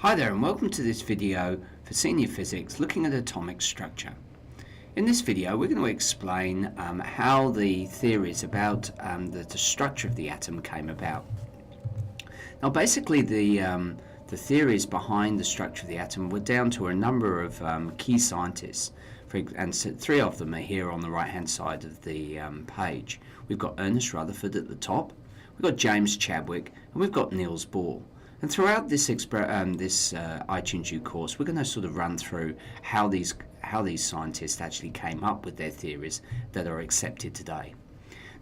Hi there and welcome to this video for Senior Physics looking at atomic structure. In this video we're going to explain how the theories about the structure of the atom came about. Now basically the theories behind the structure of the atom were down to a number of key scientists, and so three of them are here on the right hand side of the page. We've got Ernest Rutherford at the top, we've got James Chadwick, and we've got Niels Bohr. And throughout this iTunes U course, we're going to sort of run through how these scientists actually came up with their theories that are accepted today.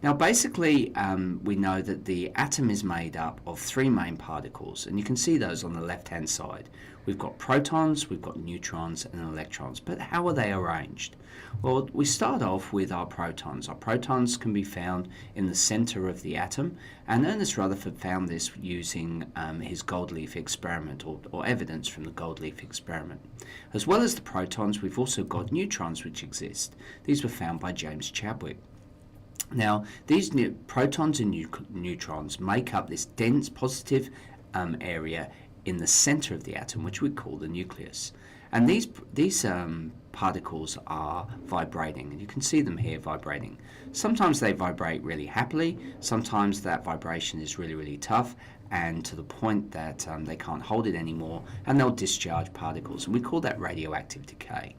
Now, basically, we know that the atom is made up of three main particles, and you can see those on the left-hand side. We've got protons, we've got neutrons, and electrons. But how are they arranged? Well, we start off with our protons. Our protons can be found in the center of the atom, and Ernest Rutherford found this using his gold leaf experiment, or evidence from the gold leaf experiment. As well as the protons, we've also got neutrons which exist. These were found by James Chadwick. Now, these protons and neutrons make up this dense positive area in the center of the atom, which we call the nucleus. And these particles are vibrating, and you can see them here vibrating. Sometimes they vibrate really happily, sometimes that vibration is really, really tough, and to the point that they can't hold it anymore, and they'll discharge particles, and we call that radioactive decay.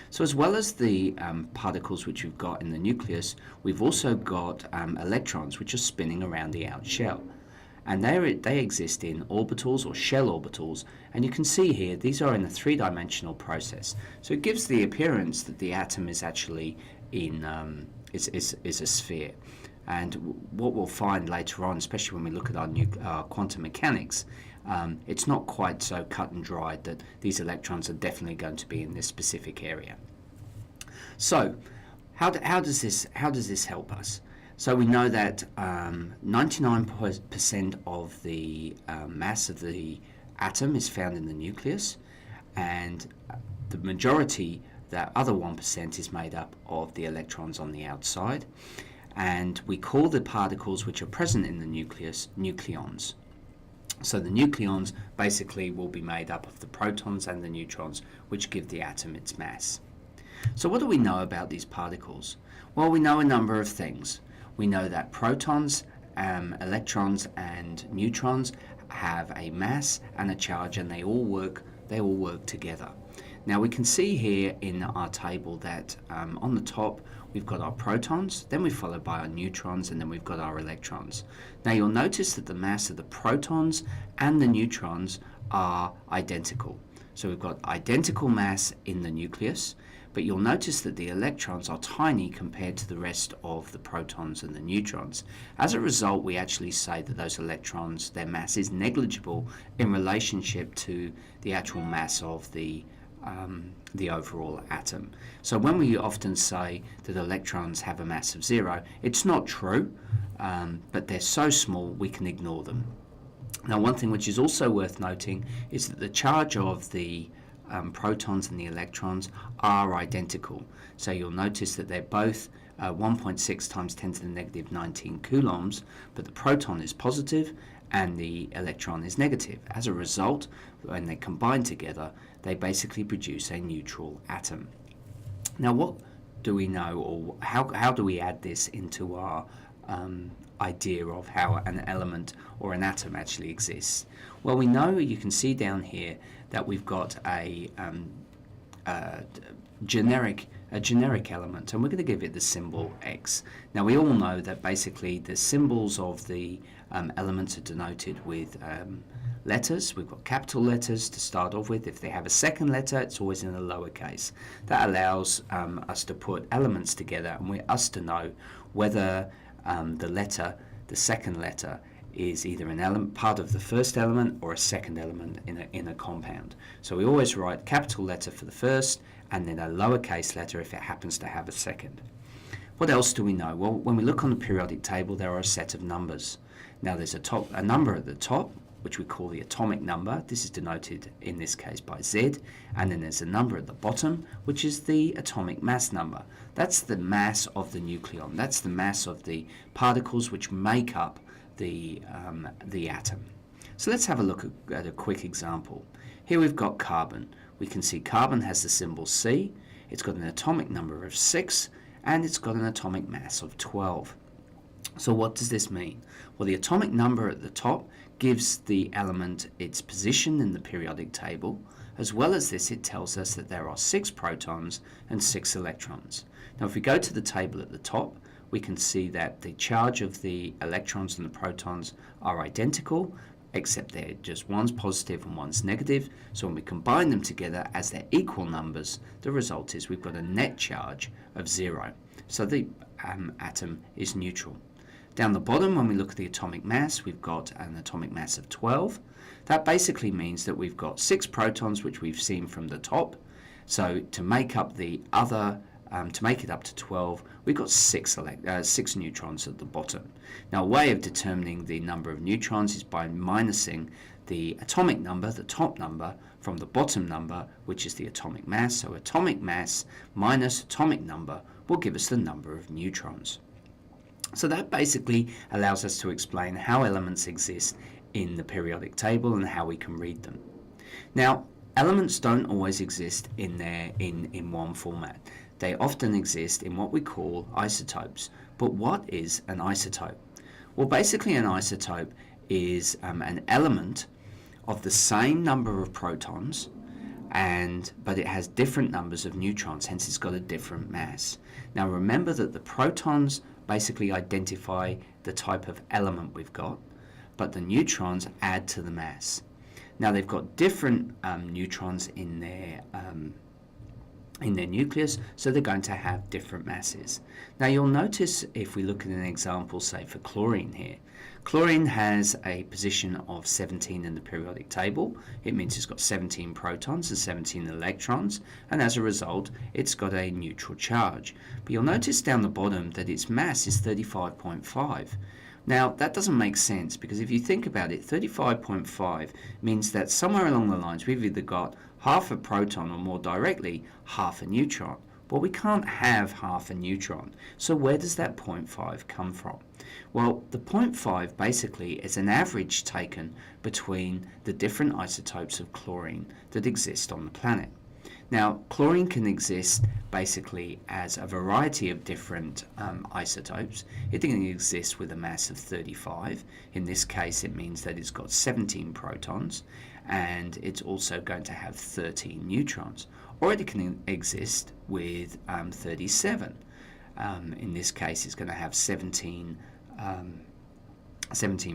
So as well as the particles which we've got in the nucleus, we've also got electrons which are spinning around the outer shell. And they exist in orbitals or shell orbitals, and you can see here these are in a three-dimensional process. So it gives the appearance that the atom is actually in is a sphere. And what we'll find later on, especially when we look at our quantum mechanics, it's not quite so cut and dried that these electrons are definitely going to be in this specific area. So how does this help us? So we know that 99% of the mass of the atom is found in the nucleus, and the majority, that other 1%, is made up of the electrons on the outside. And we call the particles which are present in the nucleus nucleons. So the nucleons basically will be made up of the protons and the neutrons, which give the atom its mass. So what do we know about these particles? Well, we know a number of things. We know that protons, electrons, and neutrons have a mass and a charge, and they all work together. Now we can see here in our table that on the top we've got our protons, then we're followed by our neutrons, and then we've got our electrons. Now you'll notice that the mass of the protons and the neutrons are identical. So we've got identical mass in the nucleus, but you'll notice that the electrons are tiny compared to the rest of the protons and the neutrons. As a result, we actually say that those electrons, their mass is negligible in relationship to the actual mass of the overall atom. So when we often say that electrons have a mass of 0, it's not true, but they're so small we can ignore them. Now, one thing which is also worth noting is that the charge of the protons and the electrons are identical. So you'll notice that they're both 1.6 times 10 to the negative 19 coulombs, but the proton is positive and the electron is negative. As a result, when they combine together, they basically produce a neutral atom. Now, what do we know, or how do we add this into our idea of how an element or an atom actually exists? Well, we know, you can see down here, that we've got a generic element, and we're going to give it the symbol X. Now we all know that basically the symbols of the elements are denoted with letters. We've got capital letters to start off with. If they have a second letter, it's always in a lowercase. That allows us to put elements together, and we're us to know whether the second letter is either an element, part of the first element, or a second element in a compound. So we always write capital letter for the first, and then a lowercase letter if it happens to have a second. What else do we know? Well, when we look on the periodic table, there are a set of numbers. Now there's a number at the top, which we call the atomic number. This is denoted in this case by Z, and then there's a number at the bottom, which is the atomic mass number. That's the mass of the nucleon. That's the mass of the particles which make up the atom. So let's have a look at a quick example. Here we've got carbon. We can see carbon has the symbol C, it's got an atomic number of 6, and it's got an atomic mass of 12. So what does this mean? Well, the atomic number at the top gives the element its position in the periodic table. As well as this, it tells us that there are 6 protons and 6 electrons. Now, if we go to the table at the top, we can see that the charge of the electrons and the protons are identical, except they're just one's positive and one's negative. So when we combine them together as they're equal numbers, the result is we've got a net charge of 0. So the atom is neutral. Down the bottom, when we look at the atomic mass, we've got an atomic mass of 12. That basically means that we've got 6 protons, which we've seen from the top. So to make up the other, to make it up to 12, we've got 6 neutrons at the bottom. Now, a way of determining the number of neutrons is by minusing the atomic number, the top number, from the bottom number, which is the atomic mass. So atomic mass minus atomic number will give us the number of neutrons. So that basically allows us to explain how elements exist in the periodic table and how we can read them. Now, elements don't always exist in one format. They often exist in what we call isotopes. But what is an isotope? Well, basically an isotope is an element of the same number of protons, but it has different numbers of neutrons, hence it's got a different mass. Now remember that the protons basically identify the type of element we've got, but the neutrons add to the mass. Now they've got different neutrons in their nucleus, so they're going to have different masses. Now you'll notice if we look at an example, say for chlorine here, chlorine has a position of 17 in the periodic table. It means it's got 17 protons and 17 electrons, and as a result it's got a neutral charge. But you'll notice down the bottom that its mass is 35.5. Now that doesn't make sense, because if you think about it, 35.5 means that somewhere along the lines we've either got half a proton or more directly half a neutron. Well, we can't have half a neutron, so where does that 0.5 come from? Well, the 0.5 basically is an average taken between the different isotopes of chlorine that exist on the planet. Now, chlorine can exist basically as a variety of different isotopes. It can exist with a mass of 35. In this case, it means that it's got 17 protons, and it's also going to have 13 neutrons. Or it can exist with 37. In this case, it's going to have 17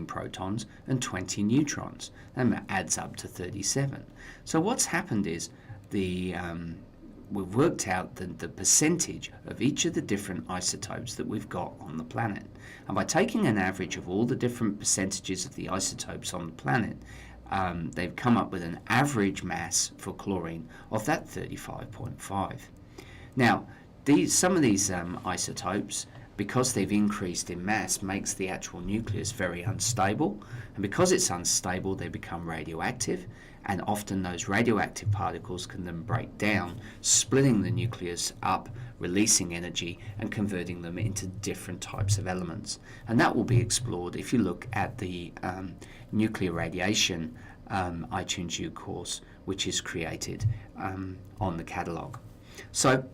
protons and 20 neutrons, and that adds up to 37. So what's happened is we've worked out the percentage of each of the different isotopes that we've got on the planet. And by taking an average of all the different percentages of the isotopes on the planet, they've come up with an average mass for chlorine of that 35.5. Now, some of these isotopes, because they've increased in mass, makes the actual nucleus very unstable, and because it's unstable they become radioactive, and often those radioactive particles can then break down, splitting the nucleus up, releasing energy and converting them into different types of elements. And that will be explored if you look at the nuclear radiation iTunes U course, which is created on the catalogue. So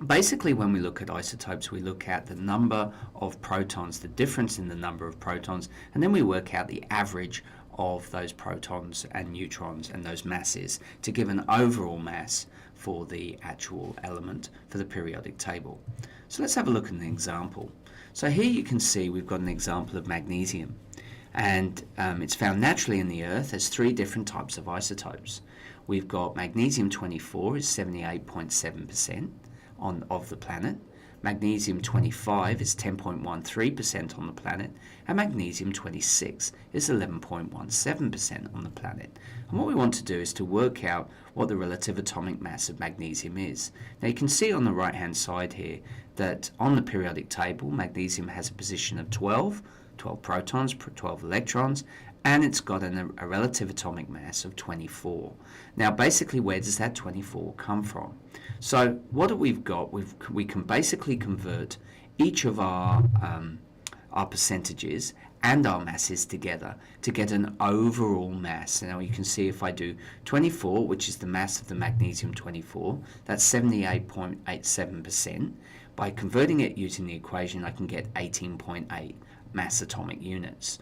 basically, when we look at isotopes, we look at the number of protons, the difference in the number of protons, and then we work out the average of those protons and neutrons and those masses to give an overall mass for the actual element for the periodic table. So let's have a look at an example. So here you can see we've got an example of magnesium, and it's found naturally in the Earth as 3 different types of isotopes. We've got magnesium 24 is 78.7% of the planet, magnesium 25 is 10.13% on the planet, and magnesium 26 is 11.17% on the planet. And what we want to do is to work out what the relative atomic mass of magnesium is. Now you can see on the right hand side here that on the periodic table magnesium has a position of 12 protons per 12 electrons, and it's got a relative atomic mass of 24. Now basically, where does that 24 come from? So what we've got, we can basically convert each of our percentages and our masses together to get an overall mass. Now you can see if I do 24, which is the mass of the magnesium-24, that's 78.87%. By converting it using the equation, I can get 18.8 mass atomic units.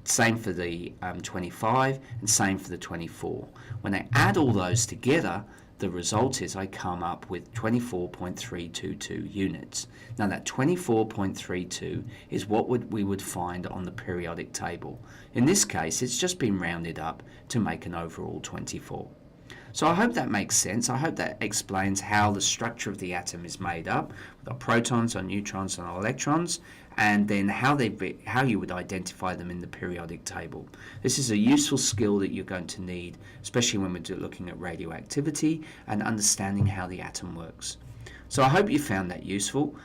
Same for the 25 and same for the 24. When I add all those together, the result is I come up with 24.322 units. Now that 24.32 is what we would find on the periodic table. In this case, it's just been rounded up to make an overall 24. So I hope that makes sense. I hope that explains how the structure of the atom is made up, with our protons, our neutrons, and our electrons, and then how you would identify them in the periodic table. This is a useful skill that you're going to need, especially when we're looking at radioactivity and understanding how the atom works. So I hope you found that useful.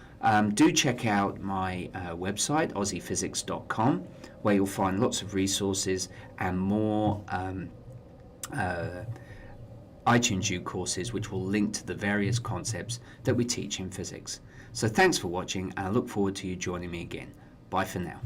Do check out my website, aussiephysics.com, where you'll find lots of resources and more iTunes U courses which will link to the various concepts that we teach in physics. So thanks for watching, and I look forward to you joining me again. Bye for now.